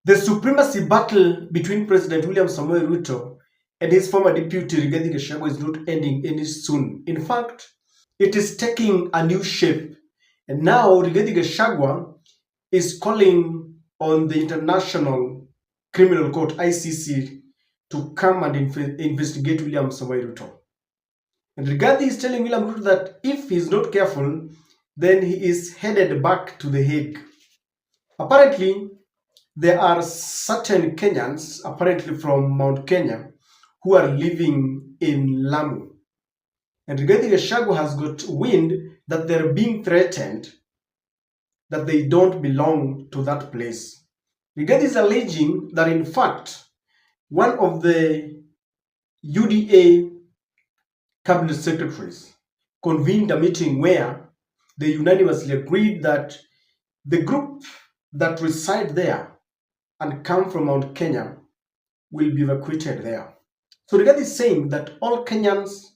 The supremacy battle between President William Samoei Ruto and his former deputy Rigathi Gachagua is not ending any soon. In fact, it is taking a new shape. And now Rigathi Gachagua is calling on the International Criminal Court (ICC) to come and investigate William Samoei Ruto. And Rigathi is telling William Ruto that if he is not careful, then he is headed back to the Hague. Apparently, there are certain Kenyans, apparently from Mount Kenya, who are living in Lamu. And Rigathi Gachagua has got wind that they're being threatened, that they don't belong to that place. Rigathi is alleging that, in fact, one of the UDA cabinet secretaries convened a meeting where they unanimously agreed that the group that reside there and come from Mount Kenya will be evacuated there. So Rigathi is saying that all Kenyans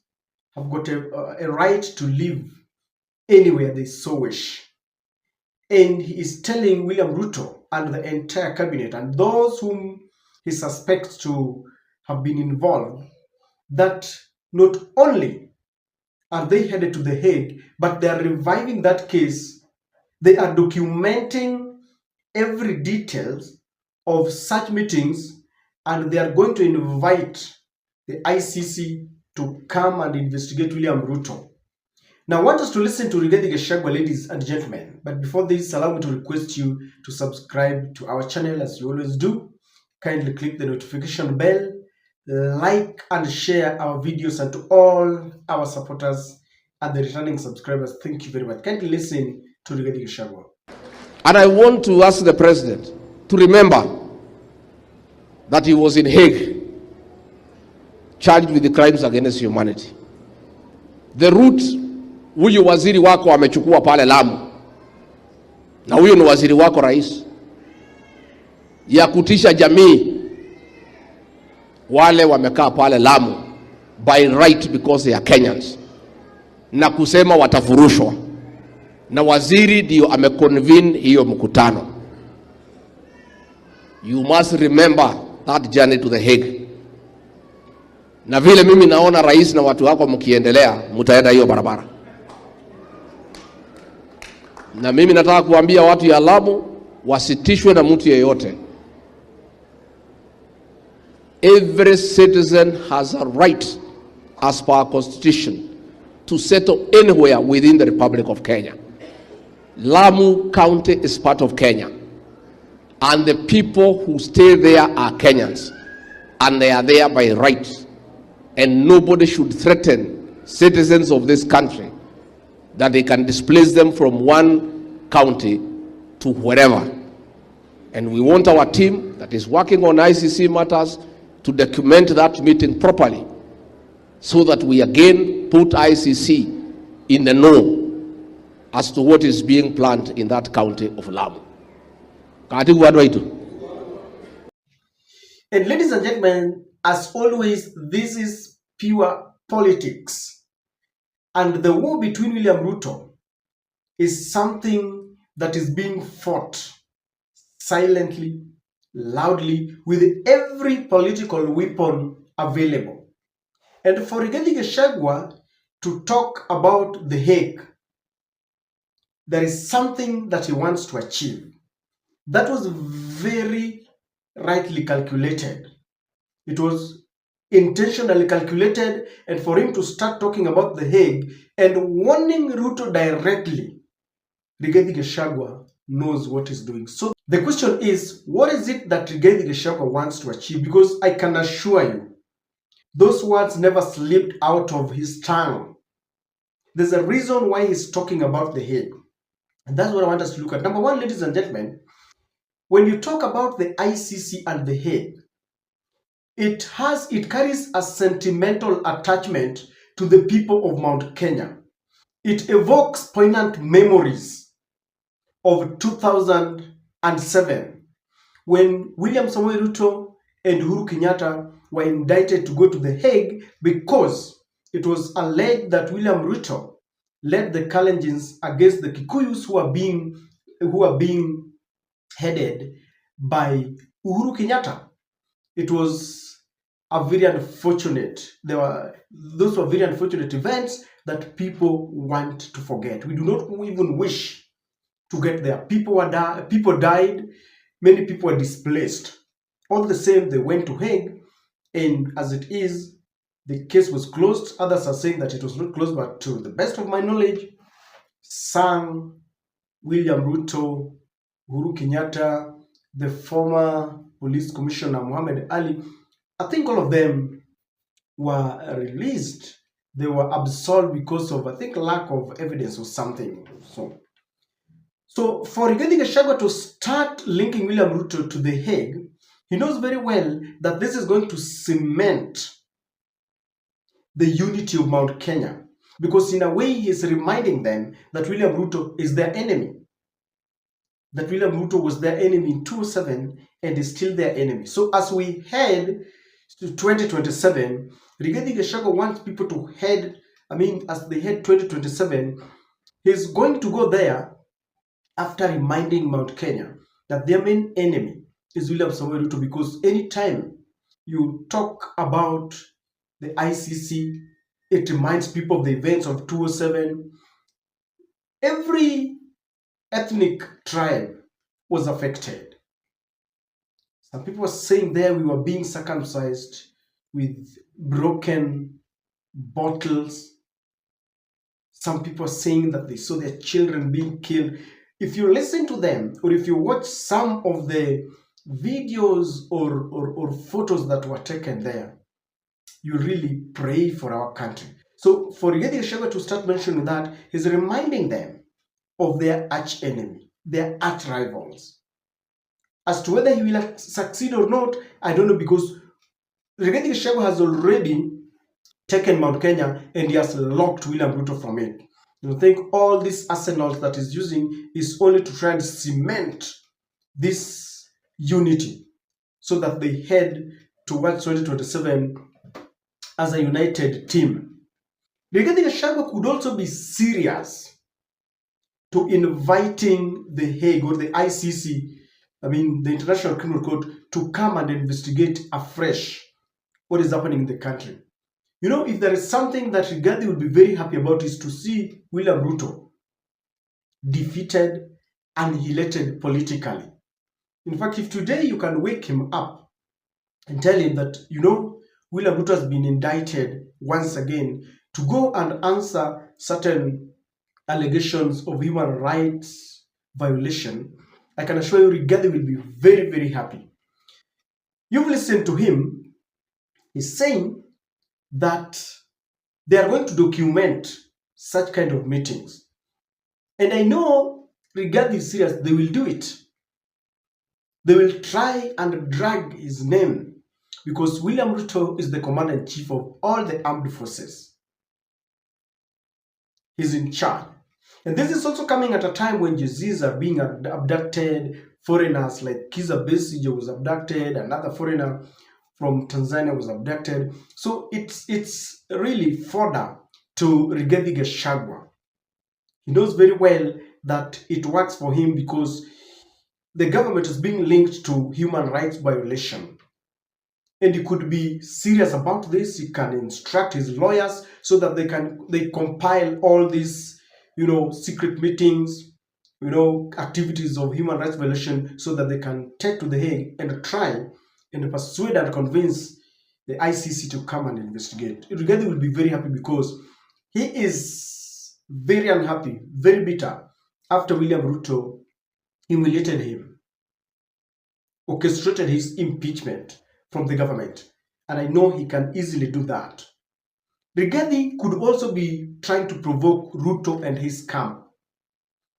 have got a right to live anywhere they so wish. And he is telling William Ruto and the entire cabinet and those whom he suspects to have been involved that not only are they headed to The Hague, but they are reviving that case. They are documenting every details of such meetings, and they are going to invite the ICC to come and investigate William Ruto. Now, I want us to listen to Rigathi Gachagua, ladies and gentlemen. But before this, allow me to request you to subscribe to our channel as you always do. Kindly click the notification bell, like and share our videos, and to all our supporters and the returning subscribers, thank you very much. Kindly listen to Rigathi Gachagua. And I want to ask the president to remember that he was in Hegue, charged with the crimes against humanity. The route huyu waziri wako amechukua pale Lamu, na huyo ni waziri wako rais, ya kutisha jamii wale wamekaa pale Lamu by right because they are Kenyans, na kusema watafurushwa, na waziri ndio ameconvene hiyo mkutano. You must remember that journey to The Hague. Na vile mimi naona rais na watu wako mkiendelea, mtaenda hiyo barabara. Na mimi nataka kuambia watu ya Lamu wasitishwe na mtu yeyote. Every citizen has a right as per our constitution to settle anywhere within the Republic of Kenya. Lamu County is part of Kenya, and the people who stay there are Kenyans, and they are there by right. And nobody should threaten citizens of this country that they can displace them from one county to wherever. And we want our team that is working on ICC matters to document that meeting properly, so that we again put ICC in the know as to what is being planned in that county of Lamu. And ladies and gentlemen, as always, this is pure politics. And the war between William Ruto is something that is being fought silently, loudly, with every political weapon available. And for Rigathi Gachagua to talk about The Hague, there is something that he wants to achieve. That was very rightly calculated. It was intentionally calculated, and for him to start talking about The Hague and warning Ruto directly, Rigathi Gachagua knows what he's doing. So the question is, what is it that Rigathi Gachagua wants to achieve? Because I can assure you, those words never slipped out of his tongue. There's a reason why he's talking about The Hague. And that's what I want us to look at. Number one, ladies and gentlemen, when you talk about the ICC and The Hague, it carries a sentimental attachment to the people of Mount Kenya. It evokes poignant memories of 2007, when William Samoei Ruto and Uhuru Kenyatta were indicted to go to The Hague because it was alleged that William Ruto led the Kalenjins against the Kikuyus who are being headed by Uhuru Kenyatta. It was a very unfortunate. Those were very unfortunate events that people want to forget. We do not even wish to get there. People died, many people were displaced. All the same, they went to Hague, and as it is, the case was closed. Others are saying that it was not closed, but to the best of my knowledge, Sang, William Ruto, Uhuru Kenyatta, the former police commissioner Muhammad Ali, I think all of them were released. They were absolved because of, I think, lack of evidence or something. So for Rigathi Gachagua to start linking William Ruto to the Hague, he knows very well that this is going to cement the unity of Mount Kenya, because in a way he is reminding them that William Ruto is their enemy, that William Ruto was their enemy in 2007 and is still their enemy. So as we head to 2027, Rigathi Gachagua wants people to head, as they head 2027, he's going to go there after reminding Mount Kenya that their main enemy is William Samoei Ruto, because anytime you talk about the ICC, it reminds people of the events of 2007. Every ethnic tribe was affected. Some people were saying there we were being circumcised with broken bottles. Some people are saying that they saw their children being killed. If you listen to them, or if you watch some of the videos or photos that were taken there, you really pray for our country. So for Rigathi Gachagua to start mentioning that, he's reminding them of their arch enemy, their arch rivals. As to whether he will succeed or not, I don't know, because Rigathi Gachagua has already taken Mount Kenya and he has locked William Ruto from it. I think all these arsenals that he's using is only to try and cement this unity so that they head towards 2027 as a united team. Rigathi Gachagua could also be serious to inviting the Hague or the ICC, the International Criminal Court, to come and investigate afresh what is happening in the country. You know, if there is something that Rigathi will be very happy about, is to see William Ruto defeated, annihilated politically. In fact, if today you can wake him up and tell him that, William Ruto has been indicted once again to go and answer certain allegations of human rights violation, I can assure you Rigathi will be very, very happy. You've listened to him. He's saying that they are going to document such kind of meetings. And I know Rigathi is serious. They will do it. They will try and drag his name, because William Ruto is the commander-in-chief of all the armed forces. He's in charge. And this is also coming at a time when Yazidis are being abducted. Foreigners like Kizza Besigye was abducted. Another foreigner from Tanzania was abducted. So it's really fodder to Rigathi Gachagua. He knows very well that it works for him because the government is being linked to human rights violation. And he could be serious about this. He can instruct his lawyers so that they compile all these, secret meetings, activities of human rights violation, so that they can take to the Hague and try and persuade and convince the ICC to come and investigate. Rigathi will be very happy because he is very unhappy, very bitter after William Ruto humiliated him, orchestrated his impeachment from the government. And I know he can easily do that. Rigathi could also be trying to provoke Ruto and his camp,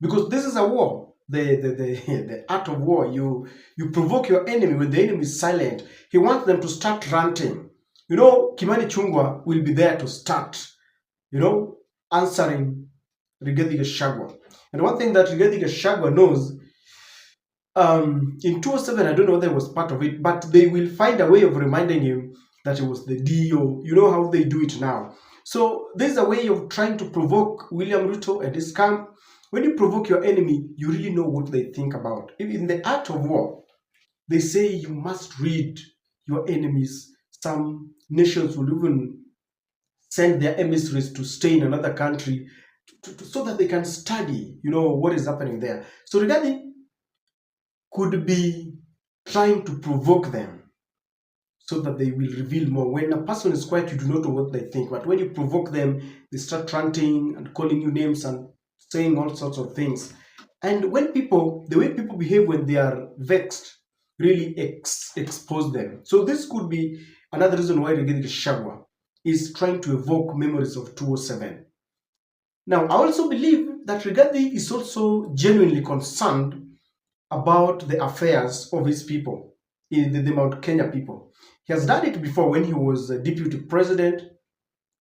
because this is a war. The art of war. You provoke your enemy when the enemy is silent. He wants them to start ranting. Kimani Chungwa will be there to start, answering Rigathi Gachagua. And one thing that Rigathi Gachagua knows, in 2007, I don't know whether it was part of it, but they will find a way of reminding him that it was the DO. You know how they do it now. So there's a way of trying to provoke William Ruto and his camp. When you provoke your enemy, you really know what they think about. In the art of war, They say you must read your enemies. Some nations will even send their emissaries to stay in another country so that they can study, what is happening there. So Rigathi could be trying to provoke them so that they will reveal more. When a person is quiet, you do not know what they think. But when you provoke them, they start ranting and calling you names and saying all sorts of things. And the way people behave when they are vexed, really expose them. So this could be another reason why Rigathi Gachagua is trying to evoke memories of 207. Now, I also believe that Rigathi is also genuinely concerned about the affairs of his people, the Mount Kenya people. He has done it before when he was a deputy president,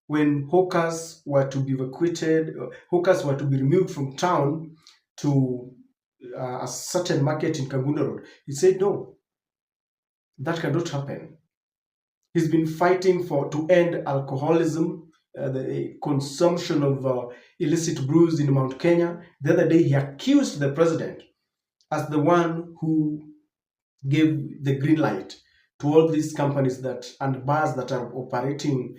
when hawkers were to be evacuated, hawkers were to be removed from town to a certain market in Kangunda Road. He said, no, that cannot happen. He's been fighting to end alcoholism, the consumption of illicit brews in Mount Kenya. The other day, he accused the president as the one who gave the green light to all these companies and bars that are operating,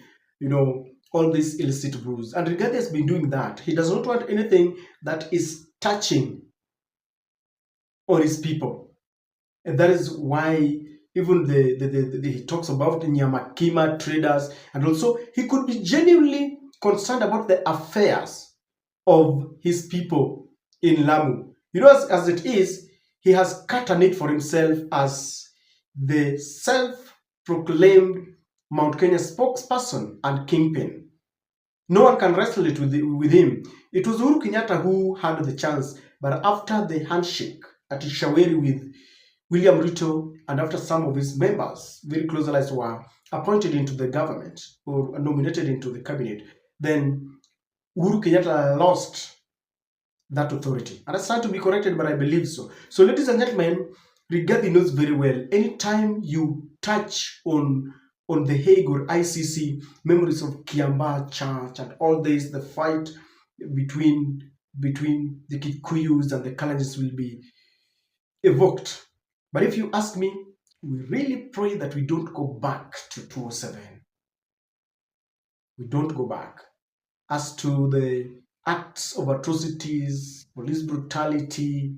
all these illicit brews. And Rigathi has been doing that. He does not want anything that is touching on his people. And that is why even he talks about the Nyamakima traders, and also he could be genuinely concerned about the affairs of his people in Lamu. As it is, he has cut a niche for himself as the self-proclaimed Mount Kenya spokesperson and kingpin. No one can wrestle it with him. It was Uhuru Kenyatta who had the chance, but after the handshake at Ishaweri with William Ruto, and after some of his members, very close allies, were appointed into the government or nominated into the cabinet, then Uhuru Kenyatta lost that authority. And I stand to be corrected, but I believe so. So, ladies and gentlemen, Rigathi knows very well, anytime you touch on the Hegue or ICC, memories of Kiambaa Church and all this, the fight between the Kikuyus and the Kalenjins will be evoked. But if you ask me, we really pray that we don't go back to 207. We don't go back. As to the acts of atrocities, police brutality,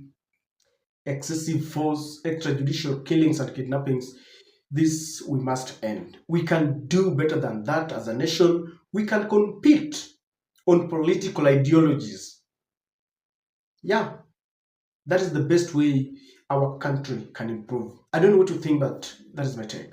excessive force, extrajudicial killings and kidnappings, this we must end. We can do better than that as a nation. We can compete on political ideologies. Yeah, that is the best way our country can improve. I don't know what you think, but that is my take.